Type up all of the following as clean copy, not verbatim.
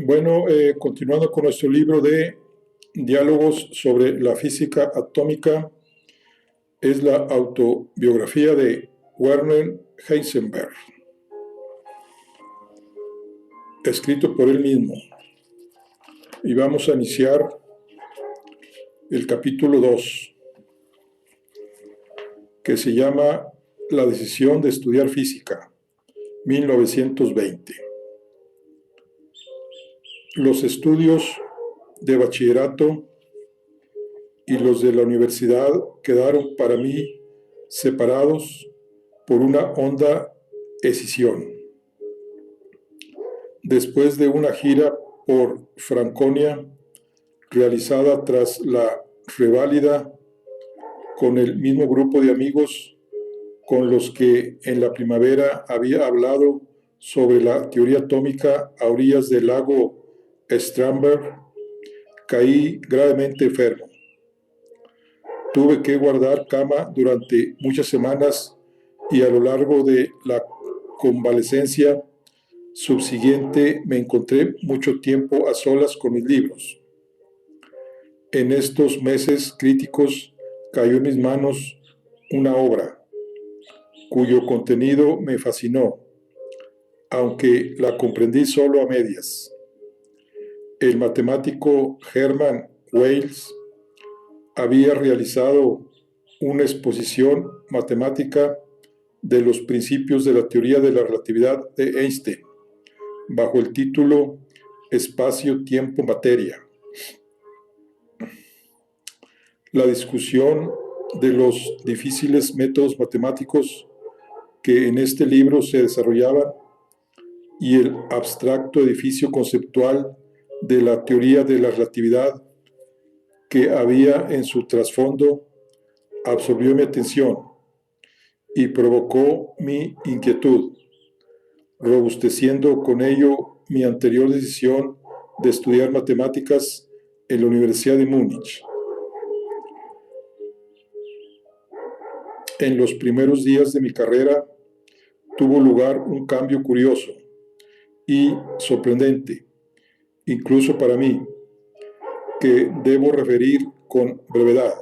Bueno, continuando con nuestro libro de diálogos sobre la física atómica, es la autobiografía de Werner Heisenberg, escrito por él mismo. Y vamos a iniciar el capítulo 2, que se llama La decisión de estudiar física, 1920. Los estudios de bachillerato y los de la universidad quedaron para mí separados por una honda escisión. Después de una gira por Franconia, realizada tras la reválida con el mismo grupo de amigos con los que en la primavera había hablado sobre la teoría atómica a orillas del lago Starnberg, caí gravemente enfermo. Tuve que guardar cama durante muchas semanas y a lo largo de la convalecencia subsiguiente me encontré mucho tiempo a solas con mis libros. En estos meses críticos cayó en mis manos una obra cuyo contenido me fascinó, aunque la comprendí solo a medias. El matemático Hermann Weyl había realizado una exposición matemática de los principios de la teoría de la relatividad de Einstein, bajo el título Espacio, Tiempo, Materia. La discusión de los difíciles métodos matemáticos que en este libro se desarrollaban y el abstracto edificio conceptual de la teoría de la relatividad que había en su trasfondo absorbió mi atención y provocó mi inquietud, robusteciendo con ello mi anterior decisión de estudiar matemáticas en la Universidad de Múnich. En los primeros días de mi carrera tuvo lugar un cambio curioso y sorprendente, incluso para mí, que debo referir con brevedad.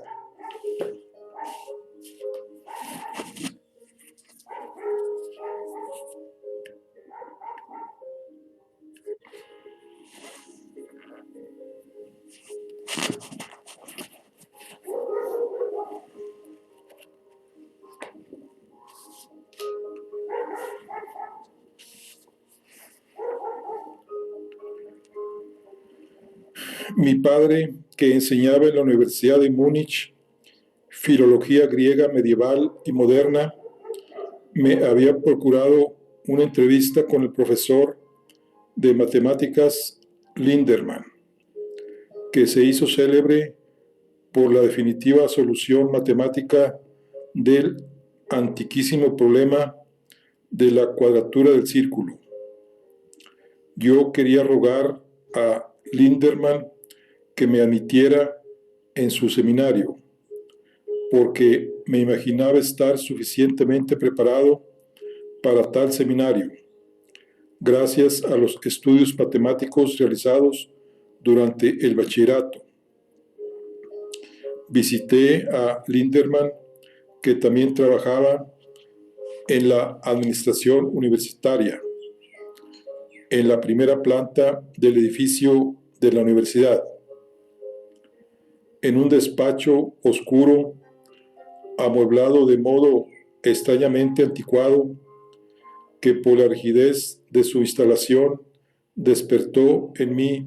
Mi padre, que enseñaba en la Universidad de Múnich filología griega medieval y moderna, me había procurado una entrevista con el profesor de matemáticas Lindemann, que se hizo célebre por la definitiva solución matemática del antiquísimo problema de la cuadratura del círculo. Yo quería rogar a Lindemann que me admitiera en su seminario, porque me imaginaba estar suficientemente preparado para tal seminario, gracias a los estudios matemáticos realizados durante el bachillerato. Visité a Lindemann, que también trabajaba en la administración universitaria, en la primera planta del edificio de la universidad. En un despacho oscuro, amueblado de modo extrañamente anticuado, que por la rigidez de su instalación despertó en mí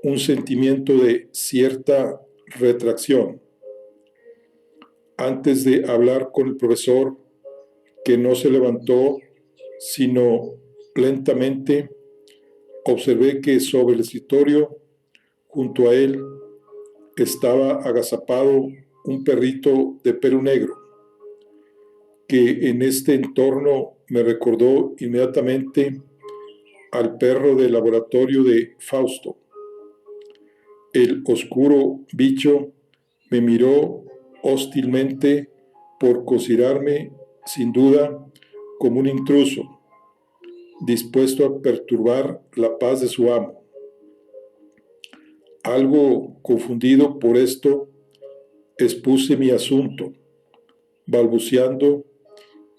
un sentimiento de cierta retracción. Antes de hablar con el profesor, que no se levantó, sino lentamente, observé que sobre el escritorio, junto a él, estaba agazapado un perrito de pelo negro, que en este entorno me recordó inmediatamente al perro del laboratorio de Fausto. El oscuro bicho me miró hostilmente por considerarme, sin duda, como un intruso, dispuesto a perturbar la paz de su amo. Algo confundido por esto, expuse mi asunto, balbuceando,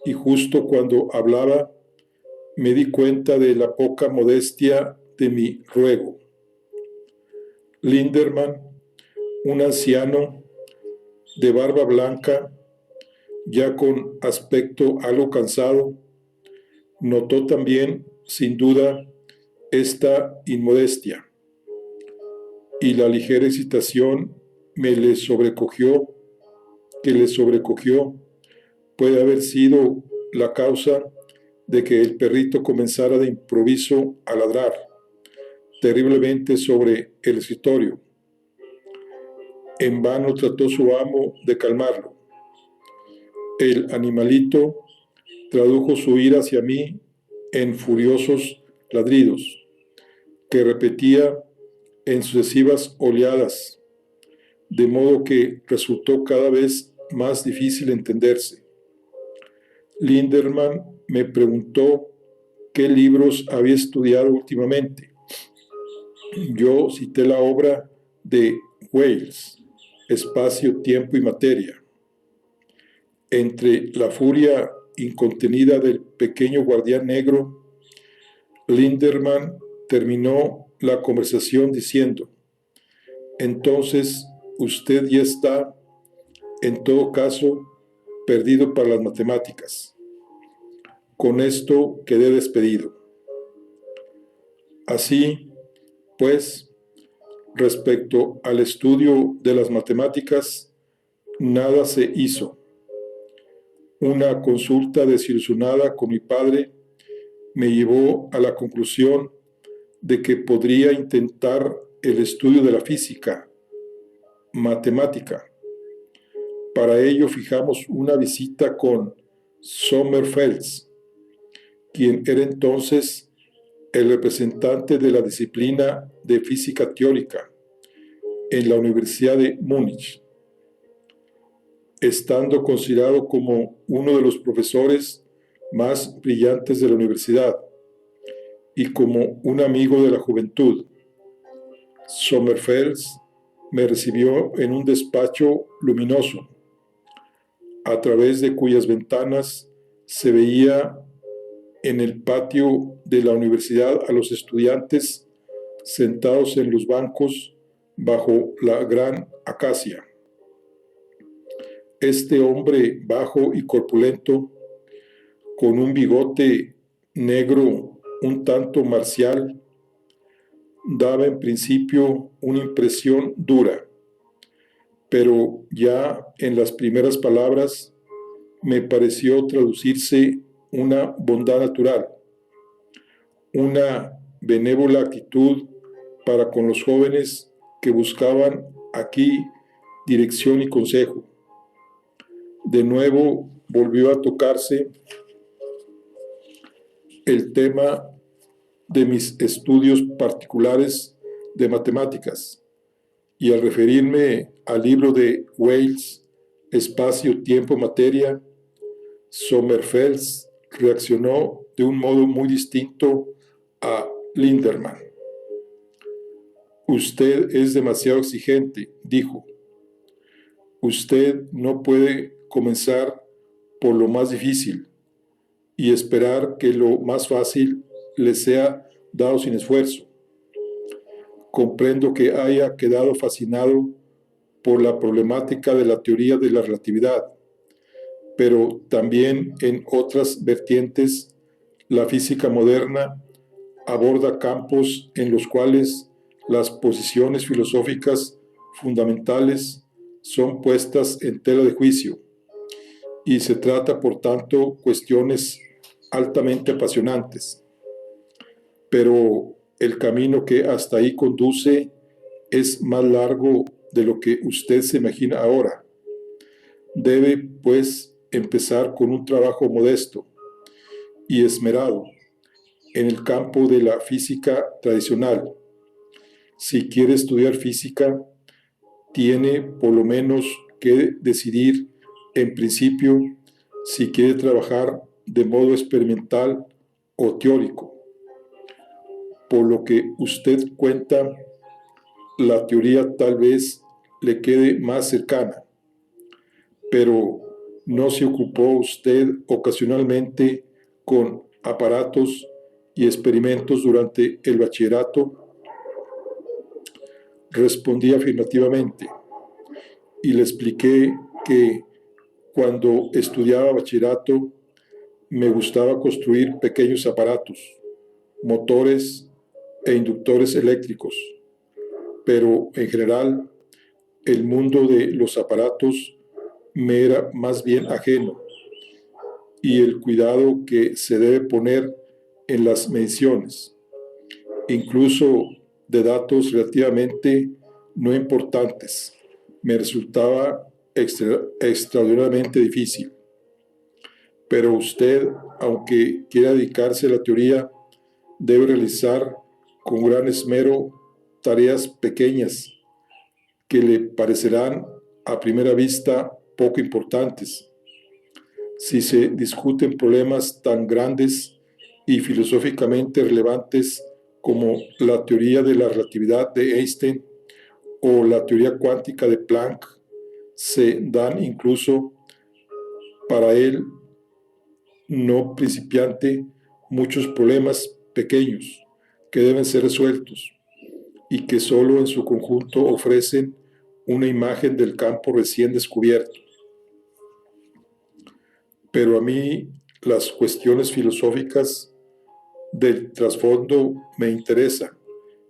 y justo cuando hablaba, me di cuenta de la poca modestia de mi ruego. Linderman, un anciano de barba blanca, ya con aspecto algo cansado, notó también, sin duda, esta inmodestia, y la ligera excitación que le sobrecogió puede haber sido la causa de que el perrito comenzara de improviso a ladrar terriblemente sobre el escritorio. En vano trató su amo de calmarlo. El animalito tradujo su ira hacia mí en furiosos ladridos, que repetía en sucesivas oleadas, de modo que resultó cada vez más difícil entenderse. Linderman me preguntó qué libros había estudiado últimamente. Yo cité la obra de Wales, Espacio, Tiempo y Materia. Entre la furia incontenida del pequeño guardián negro, Linderman terminó la conversación diciendo: entonces usted ya está, en todo caso, perdido para las matemáticas. Con esto quedé despedido. Así, pues, respecto al estudio de las matemáticas, nada se hizo. Una consulta desilusionada con mi padre me llevó a la conclusión de que podría intentar el estudio de la física, matemática. Para ello fijamos una visita con Sommerfeld, quien era entonces el representante de la disciplina de física teórica en la Universidad de Múnich, estando considerado como uno de los profesores más brillantes de la universidad y como un amigo de la juventud. Sommerfeld me recibió en un despacho luminoso, a través de cuyas ventanas se veía en el patio de la universidad a los estudiantes sentados en los bancos bajo la gran acacia. Este hombre bajo y corpulento, con un bigote negro un tanto marcial, daba en principio una impresión dura, pero ya en las primeras palabras me pareció traducirse una bondad natural, una benévola actitud para con los jóvenes que buscaban aquí dirección y consejo. De nuevo volvió a tocarse el tema de mis estudios particulares de matemáticas, y al referirme al libro de Wales, Espacio, Tiempo, Materia, Sommerfeld reaccionó de un modo muy distinto a Linderman. Usted es demasiado exigente, dijo. Usted no puede comenzar por lo más difícil y esperar que lo más fácil le sea dado sin esfuerzo. Comprendo que haya quedado fascinado por la problemática de la teoría de la relatividad, pero también en otras vertientes la física moderna aborda campos en los cuales las posiciones filosóficas fundamentales son puestas en tela de juicio y se trata, por tanto, cuestiones altamente apasionantes. Pero el camino que hasta ahí conduce es más largo de lo que usted se imagina ahora. Debe, pues, empezar con un trabajo modesto y esmerado en el campo de la física tradicional. Si quiere estudiar física, tiene por lo menos que decidir en principio si quiere trabajar de modo experimental o teórico. Por lo que usted cuenta, la teoría tal vez le quede más cercana, pero ¿no se ocupó usted ocasionalmente con aparatos y experimentos durante el bachillerato? Respondí afirmativamente y le expliqué que cuando estudiaba bachillerato me gustaba construir pequeños aparatos, motores e inductores eléctricos, pero en general el mundo de los aparatos me era más bien ajeno y el cuidado que se debe poner en las mediciones, incluso de datos relativamente no importantes, me resultaba extraordinariamente difícil. Pero usted, aunque quiera dedicarse a la teoría, debe realizar con gran esmero tareas pequeñas que le parecerán a primera vista poco importantes. Si se discuten problemas tan grandes y filosóficamente relevantes como la teoría de la relatividad de Einstein o la teoría cuántica de Planck, se dan incluso para él no principiante muchos problemas pequeños que deben ser resueltos y que solo en su conjunto ofrecen una imagen del campo recién descubierto. Pero a mí las cuestiones filosóficas del trasfondo me interesan,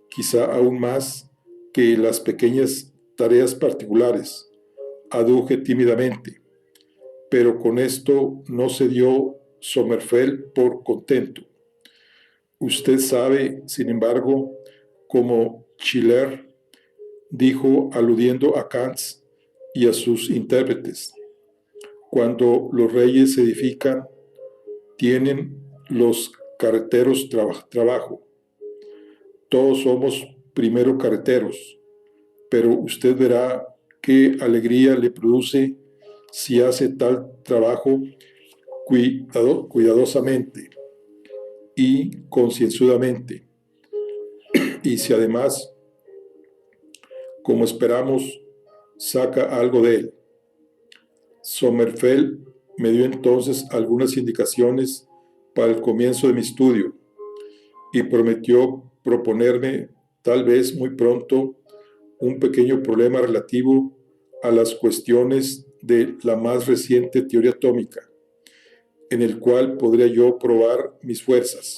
quizá aún más que las pequeñas tareas particulares, aduje tímidamente, pero con esto no se dio Sommerfeld por contento. Usted sabe, sin embargo, como Schiller dijo aludiendo a Kant y a sus intérpretes, cuando los reyes se edifican, tienen los carreteros trabajo. Todos somos primero carreteros, pero usted verá qué alegría le produce si hace tal trabajo cuidadosamente y concienzudamente, y si además, como esperamos, saca algo de él. Sommerfeld me dio entonces algunas indicaciones para el comienzo de mi estudio y prometió proponerme, tal vez muy pronto, un pequeño problema relativo a las cuestiones de la más reciente teoría atómica, en el cual podría yo probar mis fuerzas.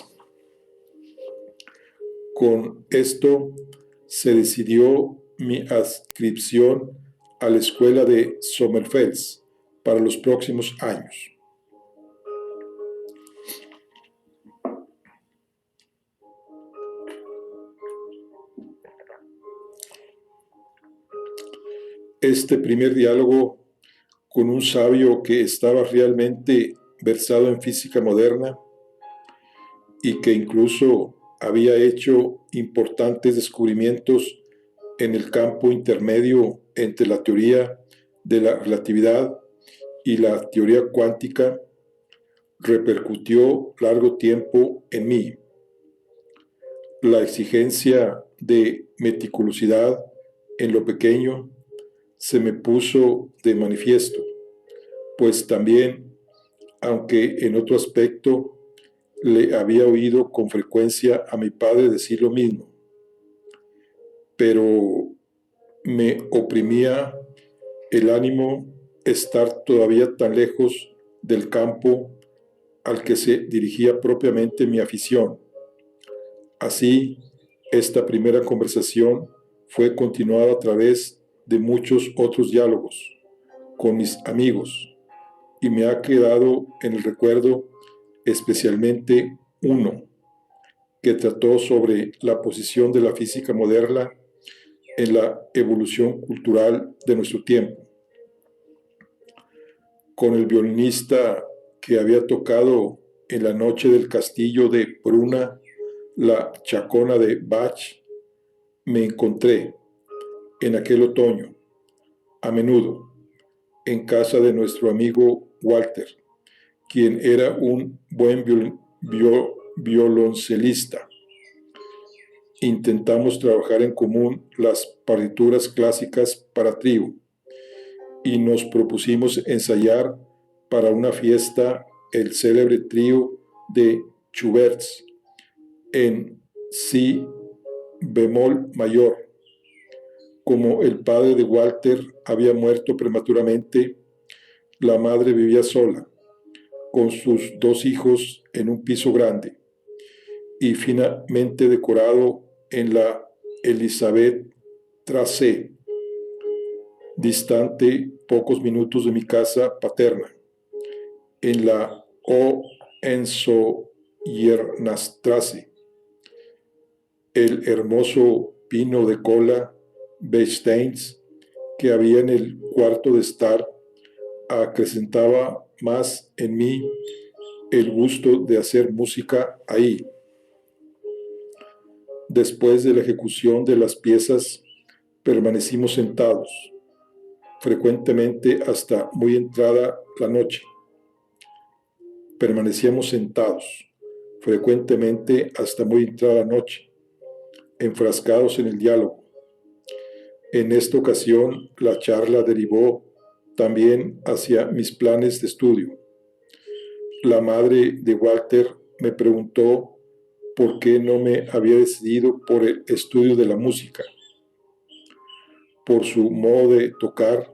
Con esto se decidió mi adscripción a la escuela de Sommerfeld para los próximos años. Este primer diálogo con un sabio que estaba realmente versado en física moderna y que incluso había hecho importantes descubrimientos en el campo intermedio entre la teoría de la relatividad y la teoría cuántica, repercutió largo tiempo en mí. La exigencia de meticulosidad en lo pequeño se me puso de manifiesto, pues también, aunque en otro aspecto le había oído con frecuencia a mi padre decir lo mismo, pero me oprimía el ánimo estar todavía tan lejos del campo al que se dirigía propiamente mi afición, Así, esta primera conversación fue continuada a través de muchos otros diálogos con mis amigos y me ha quedado en el recuerdo especialmente uno que trató sobre la posición de la física moderna en la evolución cultural de nuestro tiempo, con el violinista que había tocado en la noche del castillo de Bruna la Chacona de Bach. Me encontré en aquel otoño, a menudo, en casa de nuestro amigo Walter, quien era un buen violoncelista. Intentamos trabajar en común las partituras clásicas para trío y nos propusimos ensayar para una fiesta el célebre trío de Schubert en si bemol mayor. Como el padre de Walter había muerto prematuramente, la madre vivía sola, con sus 2 hijos en un piso grande y finamente decorado en la Elizabeth Tracé, distante pocos minutos de mi casa paterna, en la Hohenzollernstraße. El hermoso pino de cola Bechsteins que había en el cuarto de estar acrecentaba más en mí el gusto de hacer música ahí. Después de la ejecución de las piezas, permanecimos sentados, frecuentemente hasta muy entrada la noche. Permanecíamos sentados, frecuentemente hasta muy entrada la noche, enfrascados en el diálogo. En esta ocasión, la charla derivó también hacia mis planes de estudio. La madre de Walter me preguntó por qué no me había decidido por el estudio de la música, por su modo de tocar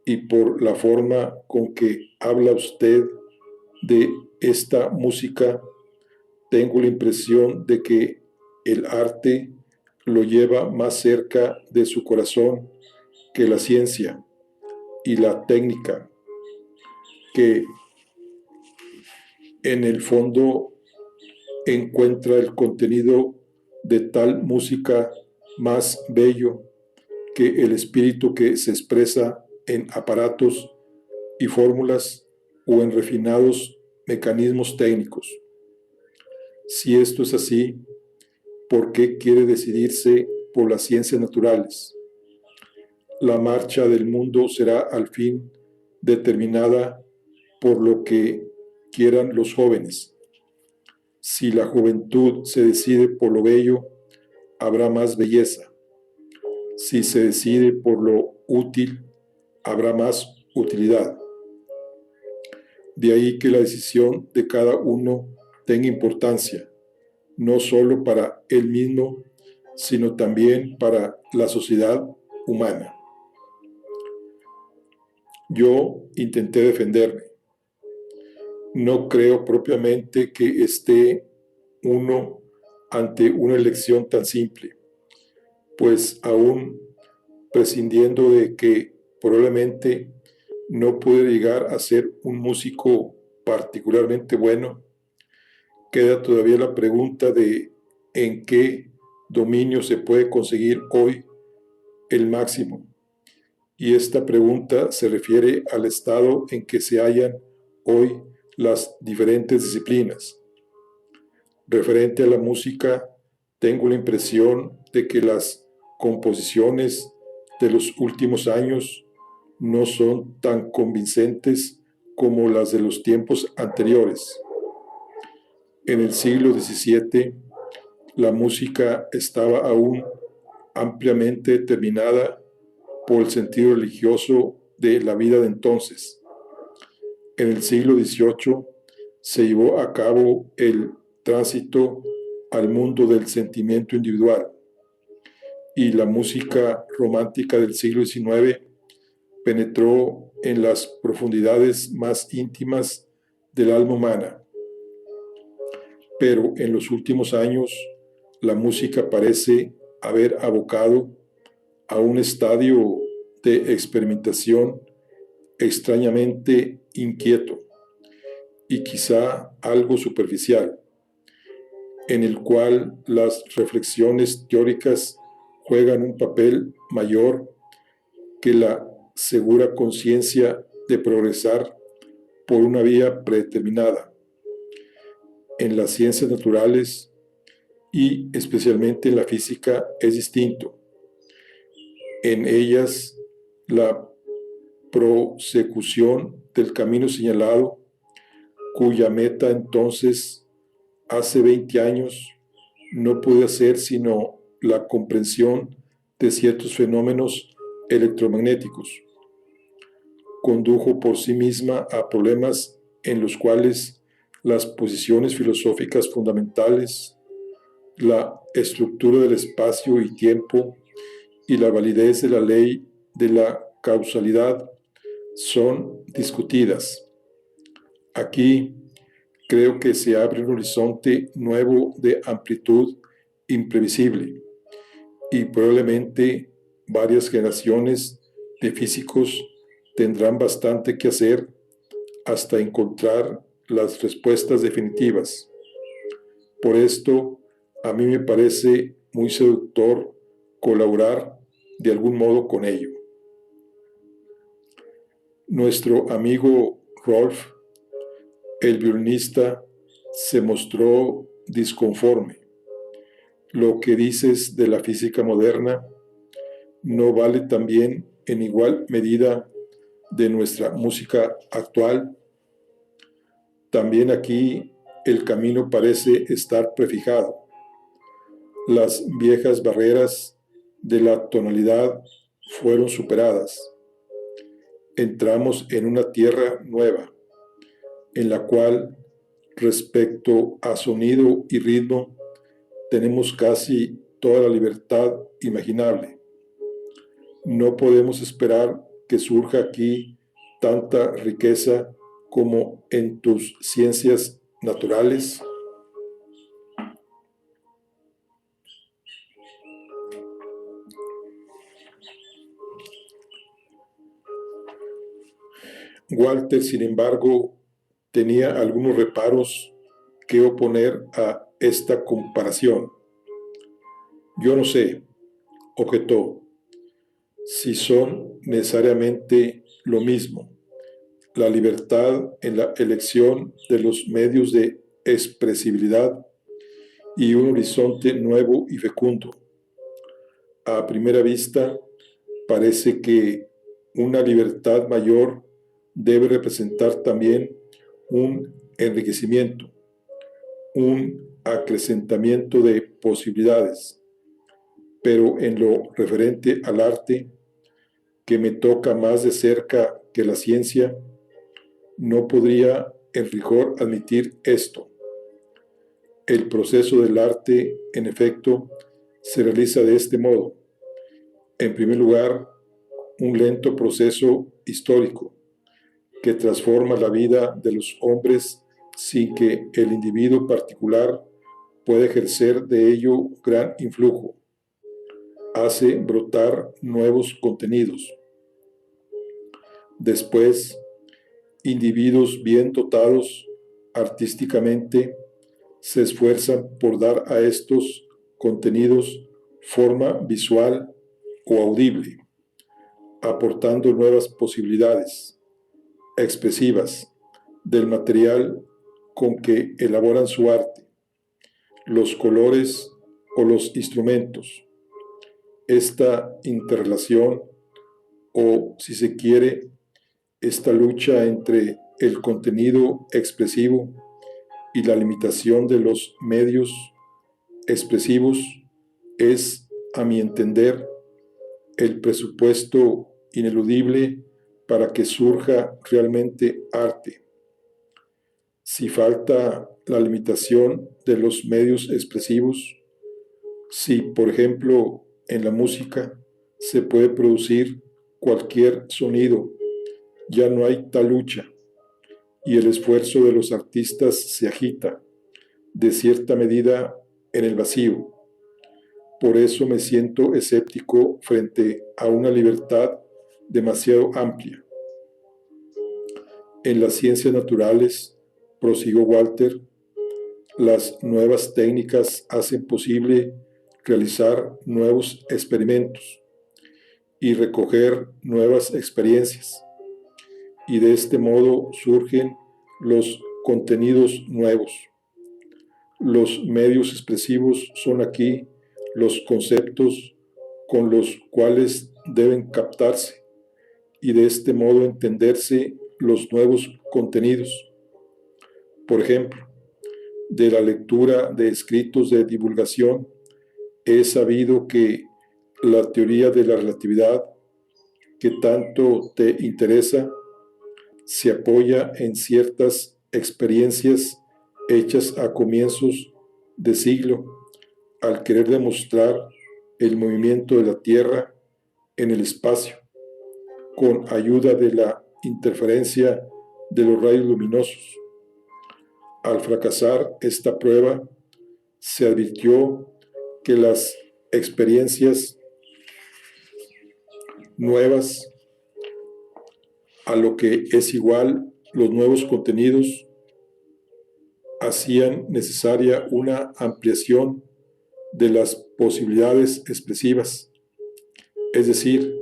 y por la forma con que habla usted de esta música. Tengo la impresión de que el arte lo lleva más cerca de su corazón que la ciencia y la técnica, que en el fondo encuentra el contenido de tal música más bello que el espíritu que se expresa en aparatos y fórmulas o en refinados mecanismos técnicos. Si esto es así, ¿por qué quiere decidirse por las ciencias naturales? La marcha del mundo será al fin determinada por lo que quieran los jóvenes. Si la juventud se decide por lo bello, habrá más belleza. Si se decide por lo útil, habrá más utilidad. De ahí que la decisión de cada uno tenga importancia, no solo para él mismo, sino también para la sociedad humana. Yo intenté defenderme. No creo propiamente que esté uno ante una elección tan simple, pues aún prescindiendo de que probablemente no pude llegar a ser un músico particularmente bueno, queda todavía la pregunta de en qué dominio se puede conseguir hoy el máximo. Y esta pregunta se refiere al estado en que se hallan hoy las diferentes disciplinas. Referente a la música, tengo la impresión de que las composiciones de los últimos años no son tan convincentes como las de los tiempos anteriores. En el siglo XVII, la música estaba aún ampliamente determinada por el sentido religioso de la vida de entonces. En el siglo XVIII se llevó a cabo el tránsito al mundo del sentimiento individual y la música romántica del siglo XIX penetró en las profundidades más íntimas del alma humana. Pero en los últimos años, la música parece haber abocado a un estadio de experimentación extrañamente inquieto y quizá algo superficial, en el cual las reflexiones teóricas juegan un papel mayor que la segura conciencia de progresar por una vía predeterminada. En las ciencias naturales y especialmente en la física es distinto. En ellas, la prosecución del camino señalado, cuya meta entonces, hace 20 años, no puede ser sino la comprensión de ciertos fenómenos electromagnéticos, condujo por sí misma a problemas en los cuales las posiciones filosóficas fundamentales, la estructura del espacio y tiempo y la validez de la ley de la causalidad son discutidas. Aquí creo que se abre un horizonte nuevo de amplitud imprevisible y probablemente varias generaciones de físicos tendrán bastante que hacer hasta encontrar las respuestas definitivas. Por esto, a mí me parece muy seductor colaborar de algún modo con ello. Nuestro amigo Rolf, el violinista, se mostró disconforme. Lo que dices de la física moderna no vale también en igual medida de nuestra música actual. También aquí el camino parece estar prefijado. Las viejas barreras de la tonalidad fueron superadas. Entramos en una tierra nueva, en la cual, respecto a sonido y ritmo, tenemos casi toda la libertad imaginable. No podemos esperar que surja aquí tanta riqueza como en tus ciencias naturales. Walter, sin embargo, tenía algunos reparos que oponer a esta comparación. Yo no sé, objetó, si son necesariamente lo mismo. La libertad en la elección de los medios de expresibilidad y un horizonte nuevo y fecundo. A primera vista, parece que una libertad mayor debe representar también un enriquecimiento, un acrecentamiento de posibilidades, pero en lo referente al arte, que me toca más de cerca que la ciencia, no podría en rigor admitir esto. El proceso del arte, en efecto, se realiza de este modo. En primer lugar, un lento proceso histórico que transforma la vida de los hombres sin que el individuo particular pueda ejercer de ello gran influjo. Hace brotar nuevos contenidos. Después, individuos bien dotados artísticamente se esfuerzan por dar a estos contenidos forma visual o audible, aportando nuevas posibilidades expresivas del material con que elaboran su arte, los colores o los instrumentos. Esta interrelación, o si se quiere, esta lucha entre el contenido expresivo y la limitación de los medios expresivos es, a mi entender, el presupuesto ineludible para que surja realmente arte. Si falta la limitación de los medios expresivos, si, por ejemplo, en la música se puede producir cualquier sonido, ya no hay tal lucha y el esfuerzo de los artistas se agita, de cierta medida, en el vacío. Por eso me siento escéptico frente a una libertad demasiado amplia. En las ciencias naturales, prosiguió Walter, las nuevas técnicas hacen posible realizar nuevos experimentos y recoger nuevas experiencias, y de este modo surgen los contenidos nuevos. Los medios expresivos son aquí los conceptos con los cuales deben captarse y de este modo entenderse los nuevos contenidos. Por ejemplo, de la lectura de escritos de divulgación, he sabido que la teoría de la relatividad, que tanto te interesa, se apoya en ciertas experiencias hechas a comienzos de siglo, al querer demostrar el movimiento de la Tierra en el espacio, con ayuda de la interferencia de los rayos luminosos. Al fracasar esta prueba, se advirtió que las experiencias nuevas, a lo que es igual los nuevos contenidos, hacían necesaria una ampliación de las posibilidades expresivas, es decir,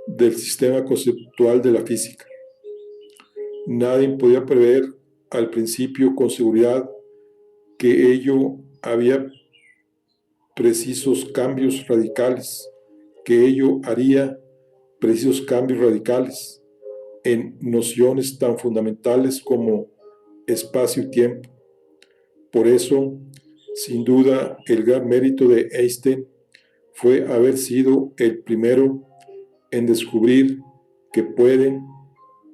del sistema conceptual de la física. Nadie podía prever al principio con seguridad que ello haría precisos cambios radicales en nociones tan fundamentales como espacio y tiempo. Por eso, sin duda, el gran mérito de Einstein fue haber sido el primero en descubrir que pueden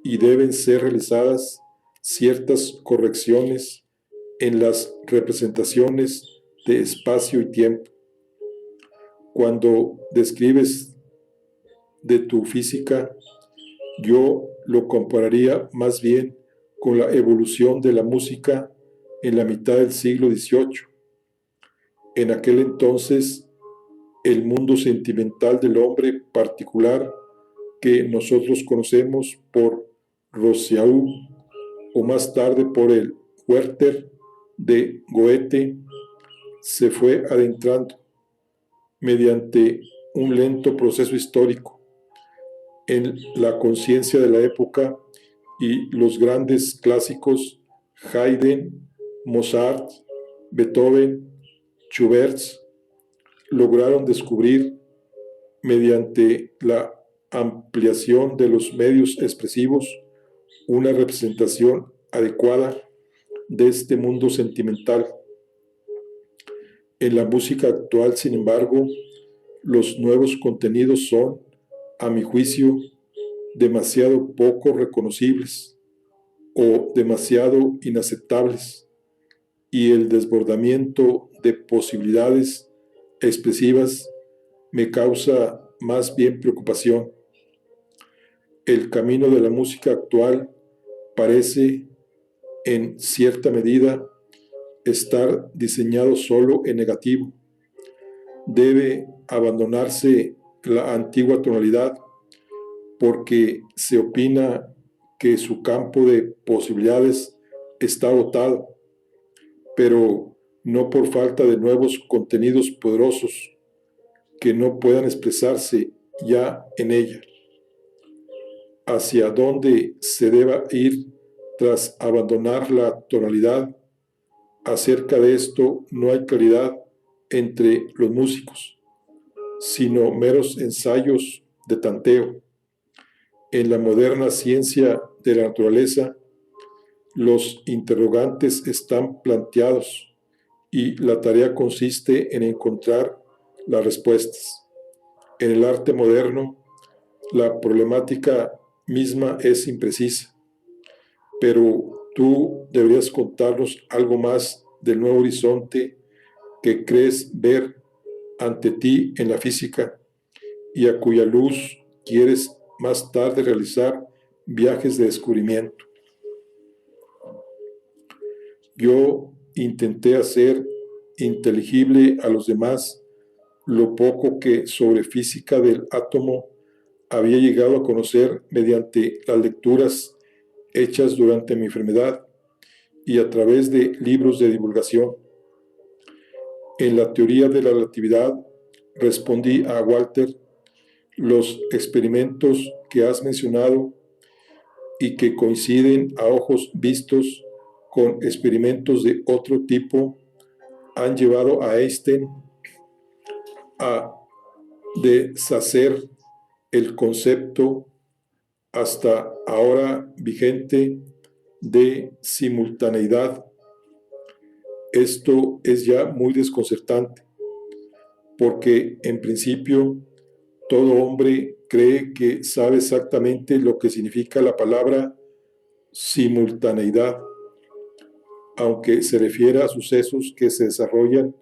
y deben ser realizadas ciertas correcciones en las representaciones de espacio y tiempo. Cuando describes de tu física, yo lo compararía más bien con la evolución de la música en la mitad del siglo XVIII. En aquel entonces, el mundo sentimental del hombre particular que nosotros conocemos por Rousseau o más tarde por el Werther de Goethe se fue adentrando mediante un lento proceso histórico en la conciencia de la época, y los grandes clásicos Haydn, Mozart, Beethoven, Schubert lograron descubrir mediante la ampliación de los medios expresivos una representación adecuada de este mundo sentimental. En la música actual, sin embargo, los nuevos contenidos son, a mi juicio, demasiado poco reconocibles o demasiado inaceptables, y el desbordamiento de posibilidades expresivas me causa más bien preocupación. El camino de la música actual parece, en cierta medida, estar diseñado solo en negativo. Debe abandonarse la antigua tonalidad porque se opina que su campo de posibilidades está agotado, pero no por falta de nuevos contenidos poderosos que no puedan expresarse ya en ella. Hacia dónde se deba ir tras abandonar la tonalidad, acerca de esto no hay claridad entre los músicos, sino meros ensayos de tanteo. En la moderna ciencia de la naturaleza, los interrogantes están planteados y la tarea consiste en encontrar las respuestas. En el arte moderno, la problemática misma es imprecisa, pero tú deberías contarnos algo más del nuevo horizonte que crees ver ante ti en la física y a cuya luz quieres más tarde realizar viajes de descubrimiento. Yo intenté hacer inteligible a los demás lo poco que sobre física del átomo había llegado a conocer mediante las lecturas hechas durante mi enfermedad y a través de libros de divulgación. En la teoría de la relatividad, respondí a Walter, los experimentos que has mencionado y que coinciden a ojos vistos con experimentos de otro tipo han llevado a Einstein a deshacer el concepto hasta ahora vigente de simultaneidad. Esto es ya muy desconcertante, porque en principio todo hombre cree que sabe exactamente lo que significa la palabra simultaneidad, aunque se refiera a sucesos que se desarrollan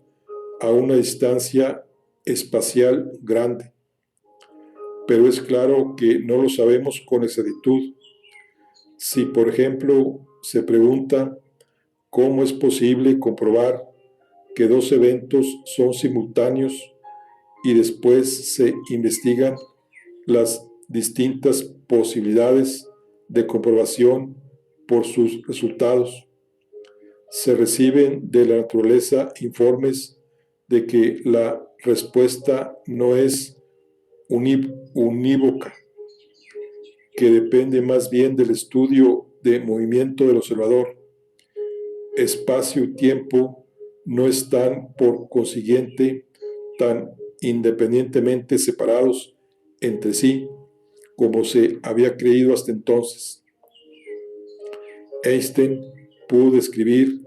a una distancia espacial grande. Pero es claro que no lo sabemos con exactitud. Si, por ejemplo, se pregunta cómo es posible comprobar que dos eventos son simultáneos y después se investigan las distintas posibilidades de comprobación por sus resultados, se reciben de la naturaleza informes de que la respuesta no es unívoca, que depende más bien del estudio de movimiento del observador. Espacio y tiempo no están, por consiguiente, tan independientemente separados entre sí como se había creído hasta entonces. Einstein pudo describir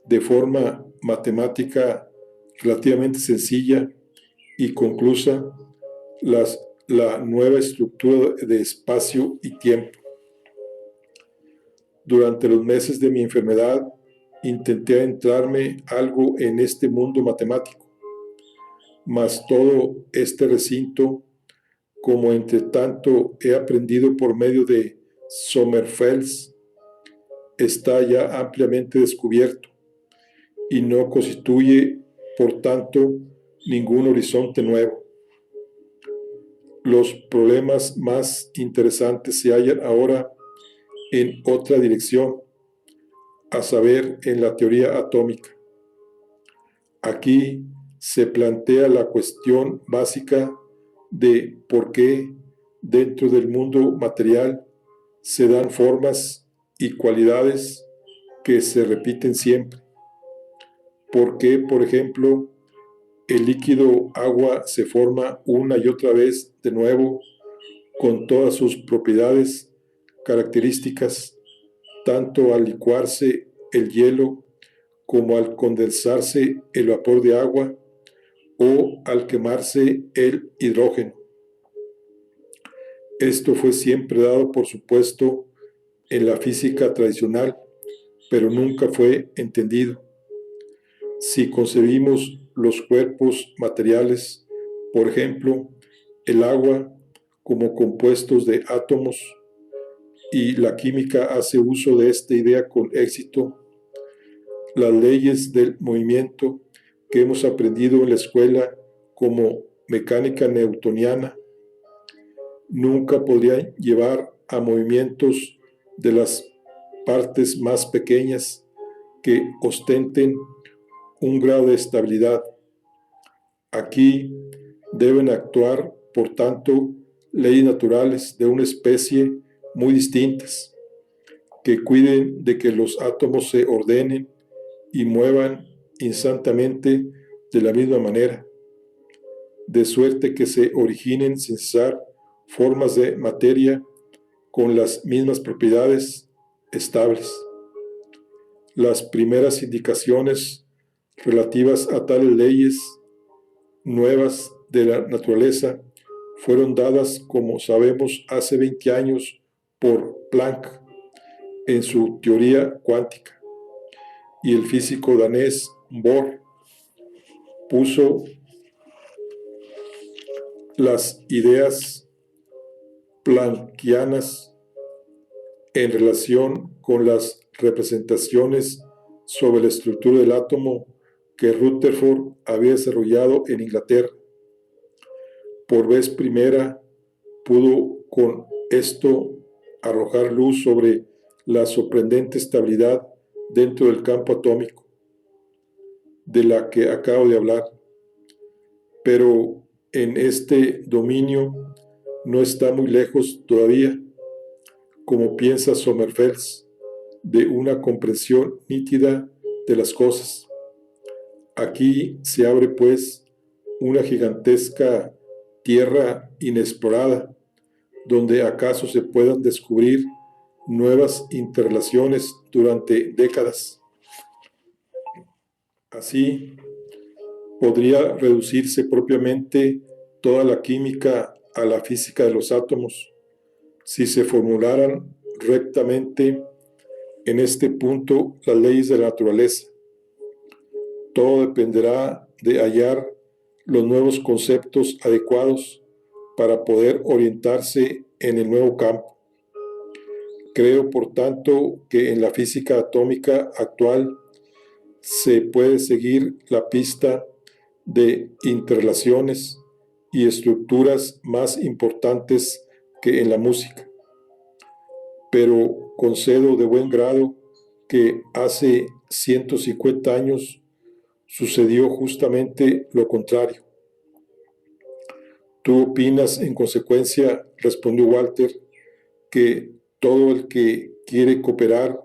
de forma matemática relativamente sencilla y conclusa la nueva estructura de espacio y tiempo. Durante los meses de mi enfermedad, intenté adentrarme algo en este mundo matemático, mas todo este recinto, como entre tanto he aprendido por medio de Sommerfeld, está ya ampliamente descubierto y no constituye, por tanto, ningún horizonte nuevo. Los problemas más interesantes se hallan ahora en otra dirección, a saber, en la teoría atómica. Aquí se plantea la cuestión básica de por qué dentro del mundo material se dan formas y cualidades que se repiten siempre. ¿Por qué, por ejemplo, el líquido agua se forma una y otra vez de nuevo con todas sus propiedades características, tanto al licuarse el hielo como al condensarse el vapor de agua o al quemarse el hidrógeno? Esto fue siempre dado por supuesto en la física tradicional, pero nunca fue entendido. Si concebimos los cuerpos materiales, por ejemplo, el agua, como compuestos de átomos, y la química hace uso de esta idea con éxito, las leyes del movimiento que hemos aprendido en la escuela como mecánica newtoniana nunca podrían llevar a movimientos de las partes más pequeñas que ostenten un grado de estabilidad. Aquí deben actuar, por tanto, leyes naturales de una especie muy distintas, que cuiden de que los átomos se ordenen y muevan instantáneamente de la misma manera, de suerte que se originen sin cesar formas de materia con las mismas propiedades estables. Las primeras indicaciones relativas a tales leyes nuevas de la naturaleza fueron dadas, como sabemos, hace 20 años por Planck en su teoría cuántica, y el físico danés Bohr puso las ideas planckianas en relación con las representaciones sobre la estructura del átomo que Rutherford había desarrollado en Inglaterra. por vez primera pudo con esto arrojar luz sobre la sorprendente estabilidad dentro del campo atómico de la que acabo de hablar. Pero en este dominio no está muy lejos todavía, como piensa Sommerfeld, de una comprensión nítida de las cosas. Aquí se abre, pues, una gigantesca tierra inexplorada, donde acaso se puedan descubrir nuevas interrelaciones durante décadas. Así, podría reducirse propiamente toda la química a la física de los átomos, si se formularan rectamente en este punto las leyes de la naturaleza. Todo dependerá de hallar los nuevos conceptos adecuados para poder orientarse en el nuevo campo. Creo, por tanto, que en la física atómica actual se puede seguir la pista de interrelaciones y estructuras más importantes que en la música. Pero concedo de buen grado que hace 150 años sucedió justamente lo contrario. ¿Tú opinas, en consecuencia, respondió Walter, que todo el que quiere cooperar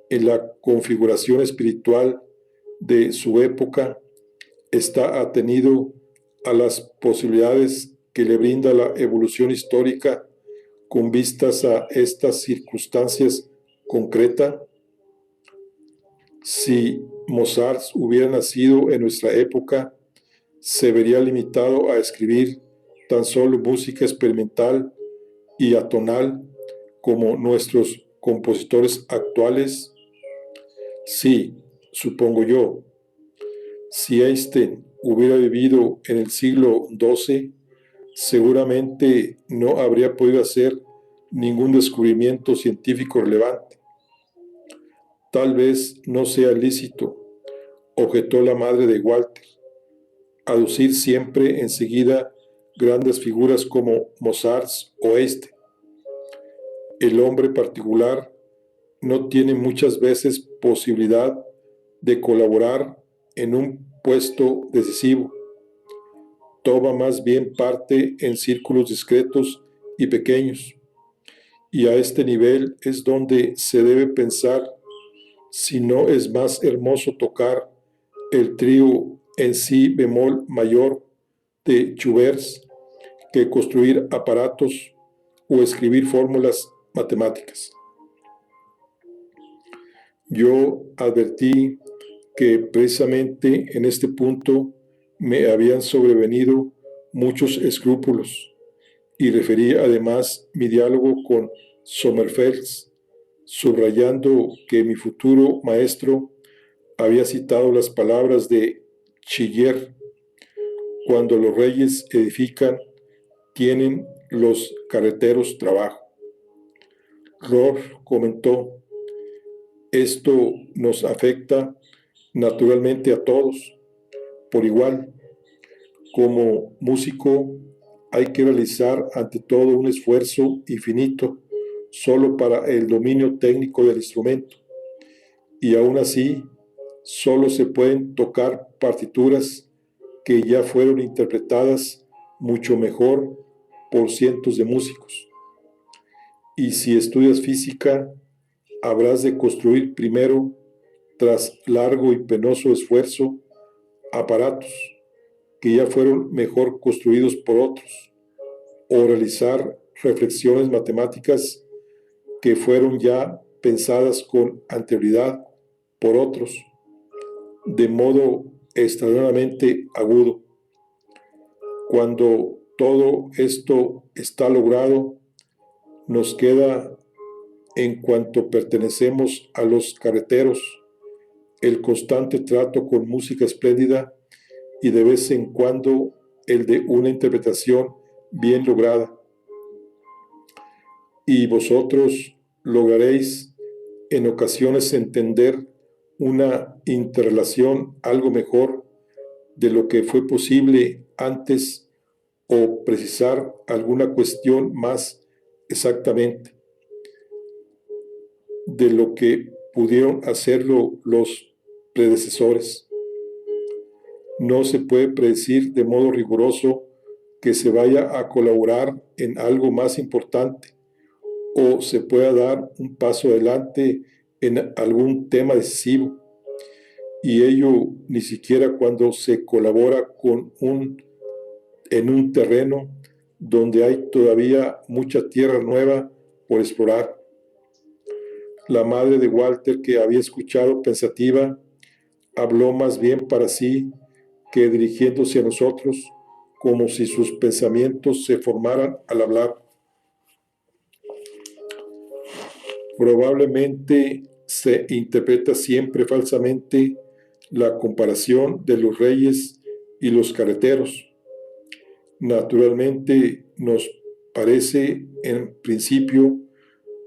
en la configuración espiritual de su época está atenido a las posibilidades que le brinda la evolución histórica con vistas a estas circunstancias concretas? Si Mozart hubiera nacido en nuestra época, se vería limitado a escribir tan solo música experimental y atonal como nuestros compositores actuales. Sí, supongo yo. Si Einstein hubiera vivido en el siglo XII, seguramente no habría podido hacer ningún descubrimiento científico relevante. Tal vez no sea lícito, objetó la madre de Walter, aducir siempre enseguida grandes figuras como Mozart o Einstein. El hombre particular no tiene muchas veces posibilidad de colaborar en un puesto decisivo. Toma más bien parte en círculos discretos y pequeños, y a este nivel es donde se debe pensar si no es más hermoso tocar el trío en si bemol mayor de Schubert que construir aparatos o escribir fórmulas matemáticas. Yo advertí que precisamente en este punto me habían sobrevenido muchos escrúpulos y referí además mi diálogo con Sommerfeld, subrayando que mi futuro maestro había citado las palabras de Schiller: cuando los reyes edifican, tienen los carreteros trabajo. Rohr comentó: esto nos afecta naturalmente a todos por igual. Como músico hay que realizar ante todo un esfuerzo infinito solo para el dominio técnico del instrumento, y aún así solo se pueden tocar partituras que ya fueron interpretadas mucho mejor por cientos de músicos. Y si estudias física, habrás de construir primero, tras largo y penoso esfuerzo, aparatos que ya fueron mejor construidos por otros, o realizar reflexiones matemáticas que fueron ya pensadas con anterioridad por otros, de modo extraordinariamente agudo. Cuando todo esto está logrado, nos queda, en cuanto pertenecemos a los carreteros, el constante trato con música espléndida y de vez en cuando el de una interpretación bien lograda. Y vosotros lograréis en ocasiones entender una interrelación algo mejor de lo que fue posible antes o precisar alguna cuestión más exactamente de lo que pudieron hacerlo los predecesores. No se puede predecir de modo riguroso que se vaya a colaborar en algo más importante o se pueda dar un paso adelante en algún tema decisivo, y ello ni siquiera cuando se colabora en un terreno donde hay todavía mucha tierra nueva por explorar. La madre de Walter, que había escuchado pensativa, habló más bien para sí que dirigiéndose a nosotros, como si sus pensamientos se formaran al hablar. Probablemente se interpreta siempre falsamente la comparación de los reyes y los carreteros. Naturalmente nos parece en principio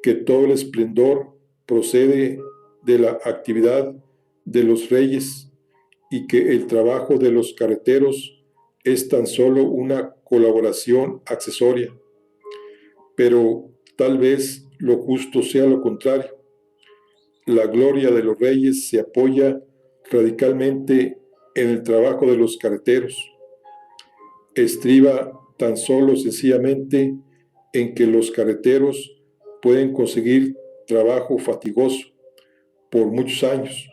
que todo el esplendor procede de la actividad de los reyes y que el trabajo de los carreteros es tan solo una colaboración accesoria. Pero tal vez lo justo sea lo contrario. La gloria de los reyes se apoya radicalmente en el trabajo de los carreteros. Estriba tan solo sencillamente en que los carreteros pueden conseguir trabajo fatigoso por muchos años,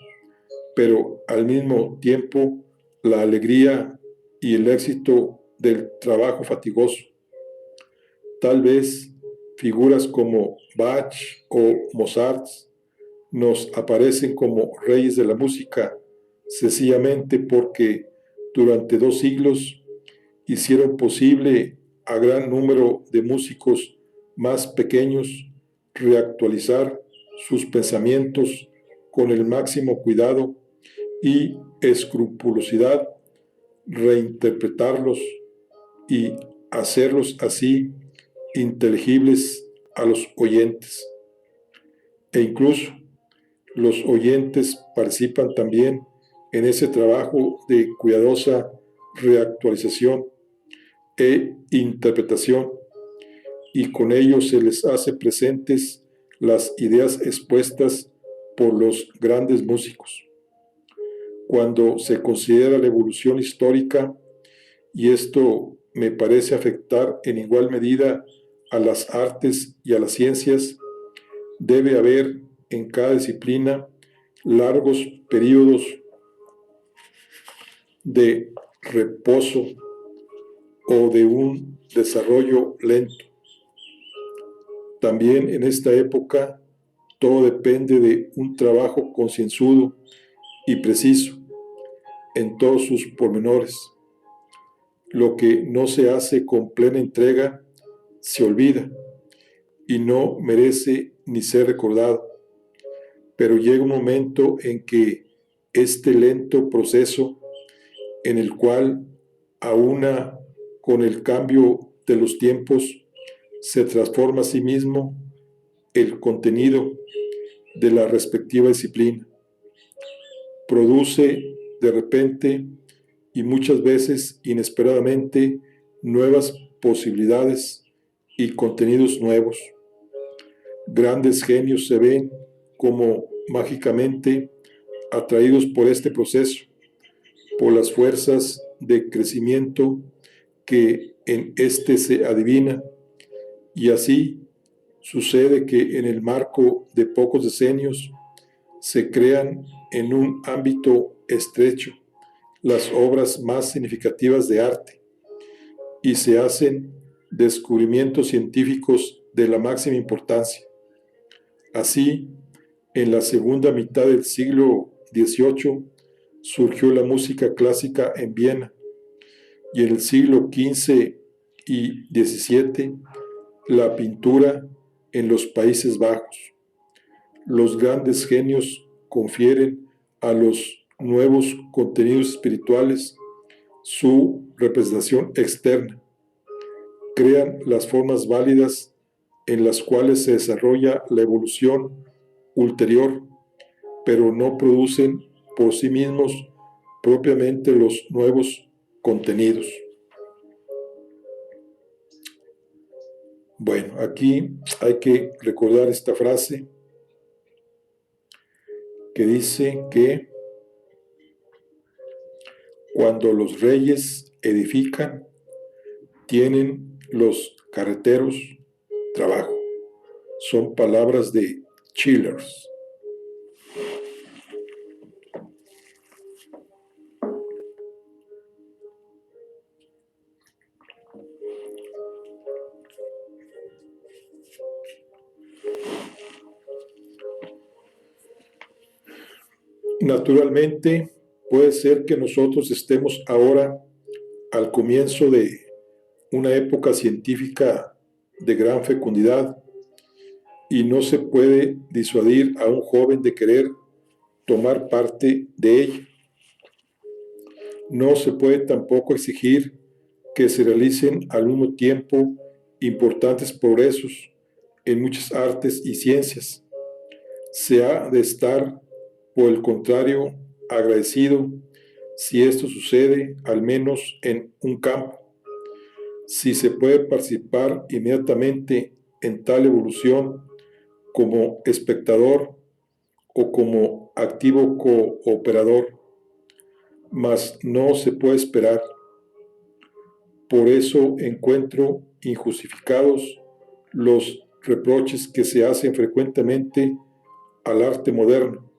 pero al mismo tiempo la alegría y el éxito del trabajo fatigoso. Tal vez figuras como Bach o Mozart nos aparecen como reyes de la música sencillamente porque durante 2 siglos hicieron posible a gran número de músicos más pequeños reactualizar sus pensamientos con el máximo cuidado y escrupulosidad, reinterpretarlos y hacerlos así inteligibles a los oyentes. E incluso los oyentes participan también en ese trabajo de cuidadosa reactualización e interpretación, y con ello se les hace presentes las ideas expuestas por los grandes músicos. Cuando se considera la evolución histórica, y esto me parece afectar en igual medida a las artes y a las ciencias, debe haber en cada disciplina largos periodos de reposo o de un desarrollo lento. También en esta época todo depende de un trabajo concienzudo y preciso en todos sus pormenores. Lo que no se hace con plena entrega se olvida y no merece ni ser recordado. Pero llega un momento en que este lento proceso, en el cual aúna con el cambio de los tiempos, se transforma a sí mismo el contenido de la respectiva disciplina. Produce de repente y muchas veces inesperadamente nuevas posibilidades y contenidos nuevos. Grandes genios se ven como mágicamente atraídos por este proceso, por las fuerzas de crecimiento que en este se adivina, y así sucede que en el marco de pocos decenios se crean en un ámbito estrecho las obras más significativas de arte y se hacen descubrimientos científicos de la máxima importancia. Así, en la segunda mitad del siglo XVIII surgió la música clásica en Viena, y en el siglo XV y XVII la pintura en los Países Bajos. Los grandes genios confieren a los nuevos contenidos espirituales su representación externa, crean las formas válidas en las cuales se desarrolla la evolución ulterior, pero no producen por sí mismos propiamente los nuevos contenidos. Bueno, aquí hay que recordar esta frase que dice que cuando los reyes edifican, tienen los carreteros trabajo. Son palabras de Chillers. Naturalmente, puede ser que nosotros estemos ahora al comienzo de una época científica de gran fecundidad y no se puede disuadir a un joven de querer tomar parte de ella. No se puede tampoco exigir que se realicen al mismo tiempo importantes progresos en muchas artes y ciencias. Se ha de estar, por el contrario, agradecido si esto sucede, al menos en un campo. Si se puede participar inmediatamente en tal evolución como espectador o como activo cooperador, mas no se puede esperar. Por eso encuentro injustificados los reproches que se hacen frecuentemente al arte moderno,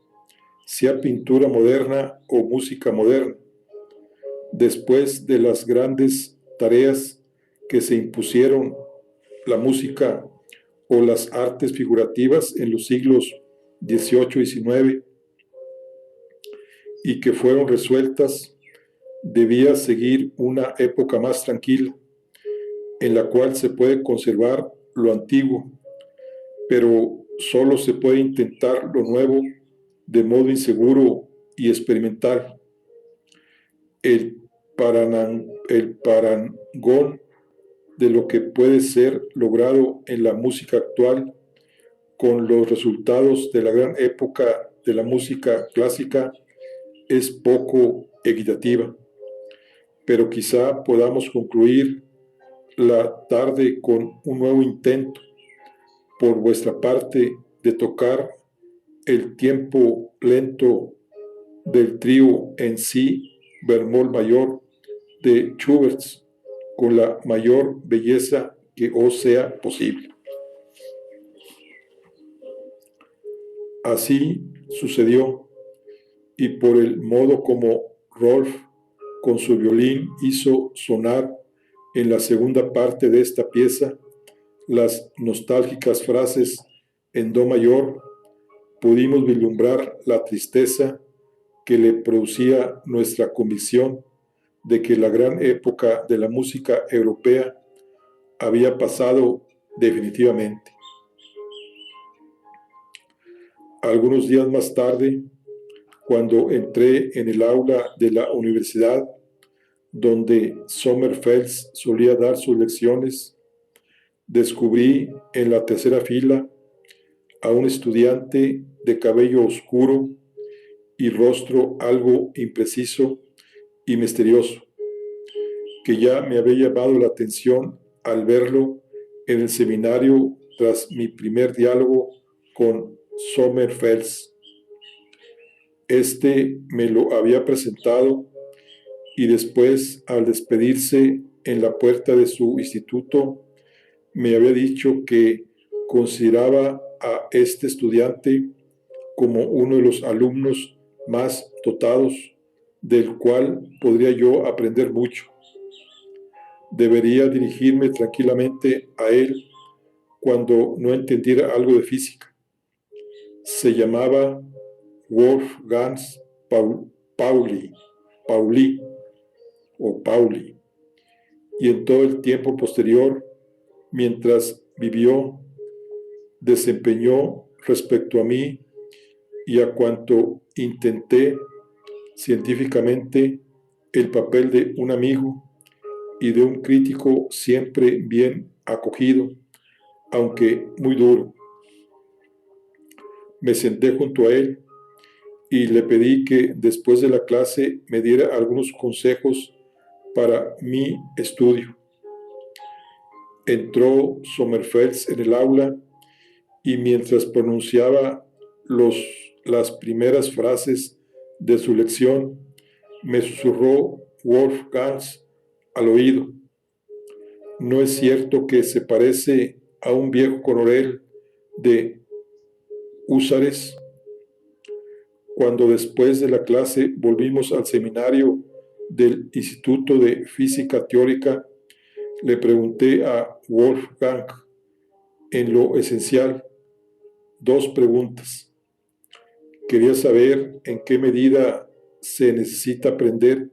sea pintura moderna o música moderna. Después de las grandes tareas que se impusieron la música o las artes figurativas en los siglos XVIII y XIX y que fueron resueltas, debía seguir una época más tranquila, en la cual se puede conservar lo antiguo, pero solo se puede intentar lo nuevo de modo inseguro y experimental. El parangón de lo que puede ser logrado en la música actual con los resultados de la gran época de la música clásica es poco equitativa, pero quizá podamos concluir la tarde con un nuevo intento por vuestra parte de tocar el tiempo lento del trío en si bemol mayor de Schubert con la mayor belleza que os sea posible. Así sucedió, y por el modo como Rolf con su violín hizo sonar en la segunda parte de esta pieza las nostálgicas frases en do mayor, pudimos vislumbrar la tristeza que le producía nuestra convicción de que la gran época de la música europea había pasado definitivamente. Algunos días más tarde, cuando entré en el aula de la universidad donde Sommerfeld solía dar sus lecciones, descubrí en la tercera fila a un estudiante de cabello oscuro y rostro algo impreciso y misterioso, que ya me había llamado la atención al verlo en el seminario tras mi primer diálogo con Sommerfeld. Este me lo había presentado y después, al despedirse en la puerta de su instituto, me había dicho que consideraba a este estudiante como uno de los alumnos más dotados, del cual podría yo aprender mucho. Debería dirigirme tranquilamente a él cuando no entendiera algo de física. Se llamaba Wolfgang Pauli, y en todo el tiempo posterior, mientras vivió, desempeñó respecto a mí y a cuanto intenté científicamente el papel de un amigo y de un crítico siempre bien acogido, aunque muy duro. Me senté junto a él y le pedí que después de la clase me diera algunos consejos para mi estudio. Entró Sommerfeld en el aula y mientras pronunciaba las primeras frases de su lección, me susurró Wolfgang al oído. ¿No es cierto que se parece a un viejo coronel de húsares? Cuando después de la clase volvimos al seminario del Instituto de Física Teórica, le pregunté a Wolfgang en lo esencial 2 preguntas. Quería saber en qué medida se necesita aprender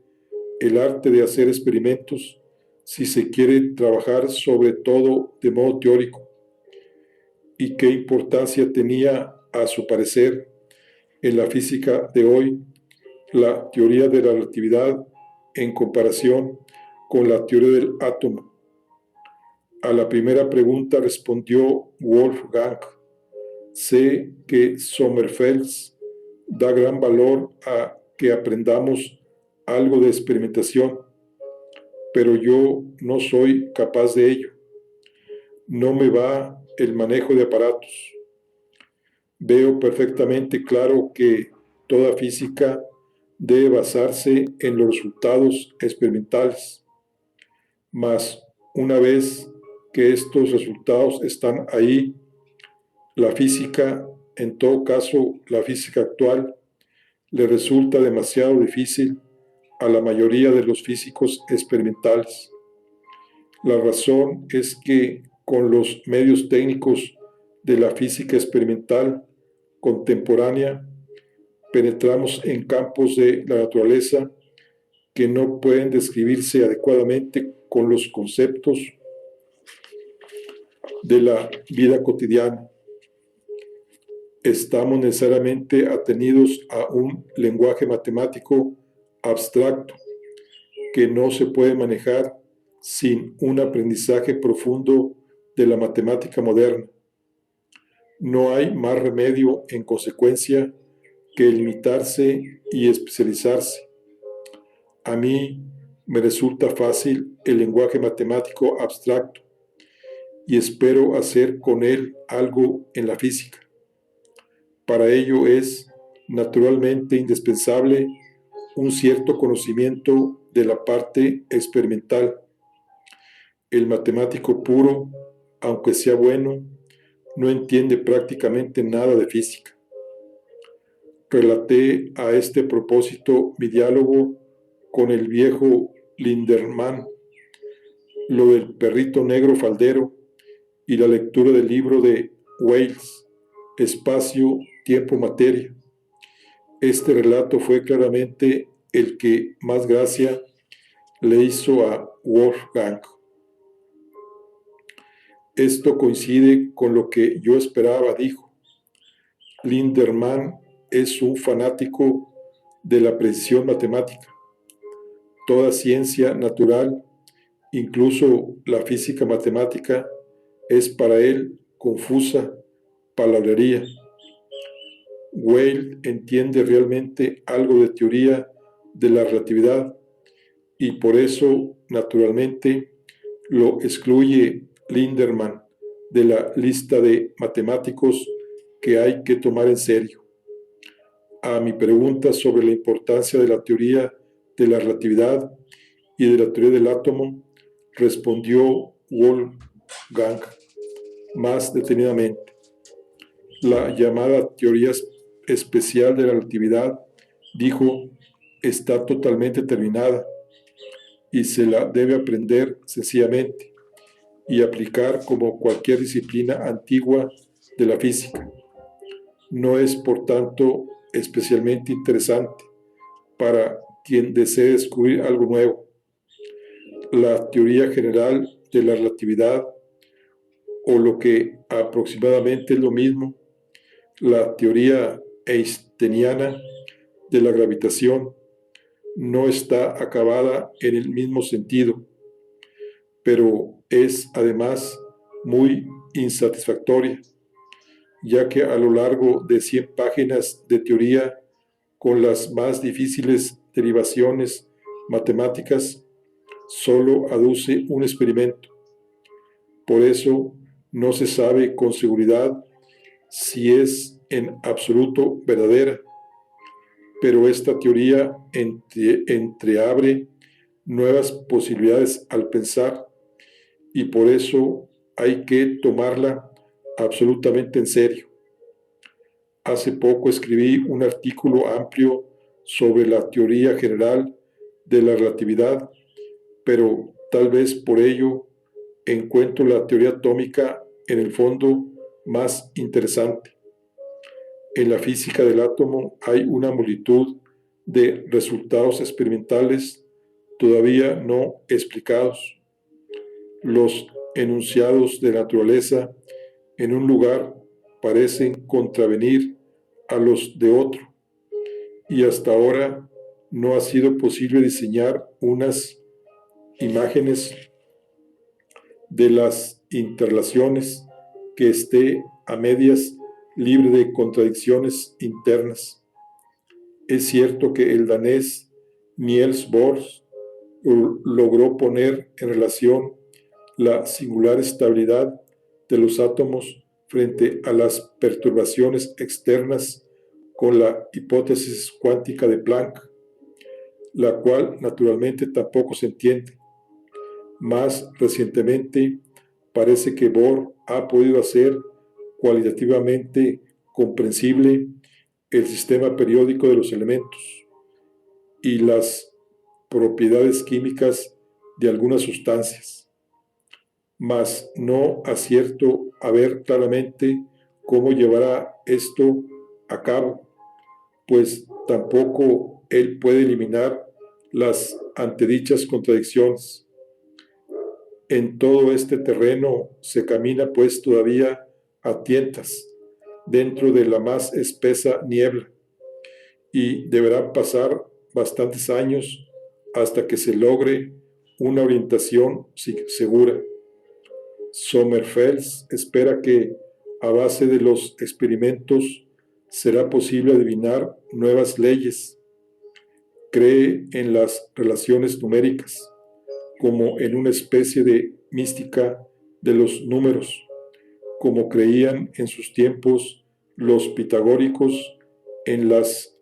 el arte de hacer experimentos si se quiere trabajar sobre todo de modo teórico, y qué importancia tenía, a su parecer, en la física de hoy la teoría de la relatividad en comparación con la teoría del átomo. A la primera pregunta respondió Wolfgang: sé que Sommerfeld da gran valor a que aprendamos algo de experimentación, pero yo no soy capaz de ello. No me va el manejo de aparatos. Veo perfectamente claro que toda física debe basarse en los resultados experimentales, mas una vez que estos resultados están ahí, la física, en todo caso la física actual, le resulta demasiado difícil a la mayoría de los físicos experimentales. La razón es que con los medios técnicos de la física experimental contemporánea penetramos en campos de la naturaleza que no pueden describirse adecuadamente con los conceptos de la vida cotidiana. Estamos necesariamente atenidos a un lenguaje matemático abstracto que no se puede manejar sin un aprendizaje profundo de la matemática moderna. No hay más remedio, en consecuencia, que limitarse y especializarse. A mí me resulta fácil el lenguaje matemático abstracto y espero hacer con él algo en la física. Para ello es, naturalmente, indispensable un cierto conocimiento de la parte experimental. El matemático puro, aunque sea bueno, no entiende prácticamente nada de física. Relaté a este propósito mi diálogo con el viejo Linderman, lo del perrito negro faldero y la lectura del libro de Wales, Espacio, Tiempo, Materia. Este relato fue claramente el que más gracia le hizo a Wolfgang. Esto coincide con lo que yo esperaba, dijo. Linderman es un fanático de la precisión matemática. Toda ciencia natural, incluso la física matemática, es para él confusa palabrería. Weyl entiende realmente algo de teoría de la relatividad y por eso, naturalmente, lo excluye Linderman de la lista de matemáticos que hay que tomar en serio. A mi pregunta sobre la importancia de la teoría de la relatividad y de la teoría del átomo, respondió Wolfgang más detenidamente. La llamada teoría especial de la relatividad, dijo, está totalmente terminada y se la debe aprender sencillamente y aplicar como cualquier disciplina antigua de la física. No es, por tanto, especialmente interesante para quien desee descubrir algo nuevo. La teoría general de la relatividad, o lo que aproximadamente es lo mismo, la teoría einsteiniana de la gravitación, no está acabada en el mismo sentido, pero es además muy insatisfactoria, ya que a lo largo de 100 páginas de teoría con las más difíciles derivaciones matemáticas, solo aduce un experimento. Por eso no se sabe con seguridad si es en absoluto verdadera, pero esta teoría entreabre nuevas posibilidades al pensar y por eso hay que tomarla absolutamente en serio. Hace poco escribí un artículo amplio sobre la teoría general de la relatividad, pero tal vez por ello encuentro la teoría atómica en el fondo más interesante. En la física del átomo hay una multitud de resultados experimentales todavía no explicados. Los enunciados de la naturaleza en un lugar parecen contravenir a los de otro, y hasta ahora no ha sido posible diseñar unas imágenes de las interrelaciones que esté a medias libre de contradicciones internas. Es cierto que el danés Niels Bohr logró poner en relación la singular estabilidad de los átomos frente a las perturbaciones externas con la hipótesis cuántica de Planck, la cual naturalmente tampoco se entiende. Más recientemente, parece que Bohr ha podido hacer cualitativamente comprensible el sistema periódico de los elementos y las propiedades químicas de algunas sustancias, mas no acierto a ver claramente cómo llevará esto a cabo, pues tampoco él puede eliminar las antedichas contradicciones. En todo este terreno se camina pues todavía a tientas, dentro de la más espesa niebla, y deberán pasar bastantes años hasta que se logre una orientación segura. Sommerfeld espera que, a base de los experimentos, será posible adivinar nuevas leyes. Cree en las relaciones numéricas, como en una especie de mística de los números, como creían en sus tiempos los pitagóricos en las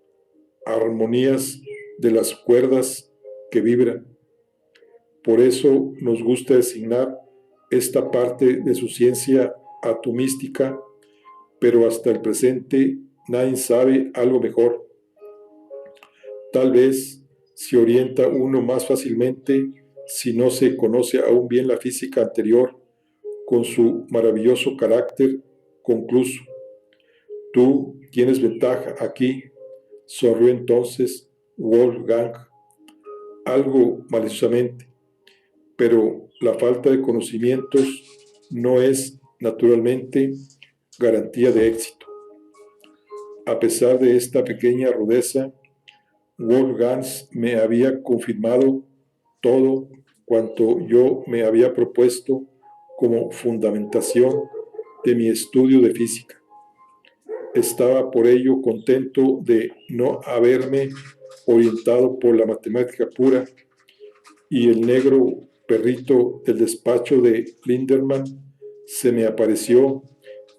armonías de las cuerdas que vibran. Por eso nos gusta designar esta parte de su ciencia atomística, pero hasta el presente nadie sabe algo mejor. Tal vez se orienta uno más fácilmente si no se conoce aún bien la física anterior, con su maravilloso carácter concluso. Tú tienes ventaja aquí, sonrió entonces Wolfgang, algo maliciosamente, pero la falta de conocimientos no es, naturalmente, garantía de éxito. A pesar de esta pequeña rudeza, Wolfgang me había confirmado todo cuanto yo me había propuesto como fundamentación de mi estudio de física. Estaba por ello contento de no haberme orientado por la matemática pura, y el negro perrito del despacho de Lindemann se me apareció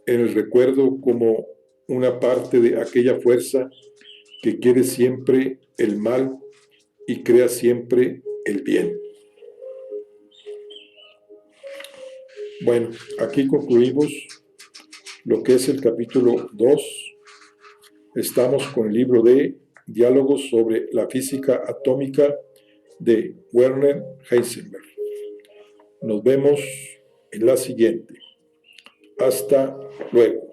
en el recuerdo como una parte de aquella fuerza que quiere siempre el mal y crea siempre el bien. Bueno, aquí concluimos lo que es el capítulo 2. Estamos con el libro de Diálogos sobre la física atómica de Werner Heisenberg. Nos vemos en la siguiente. Hasta luego.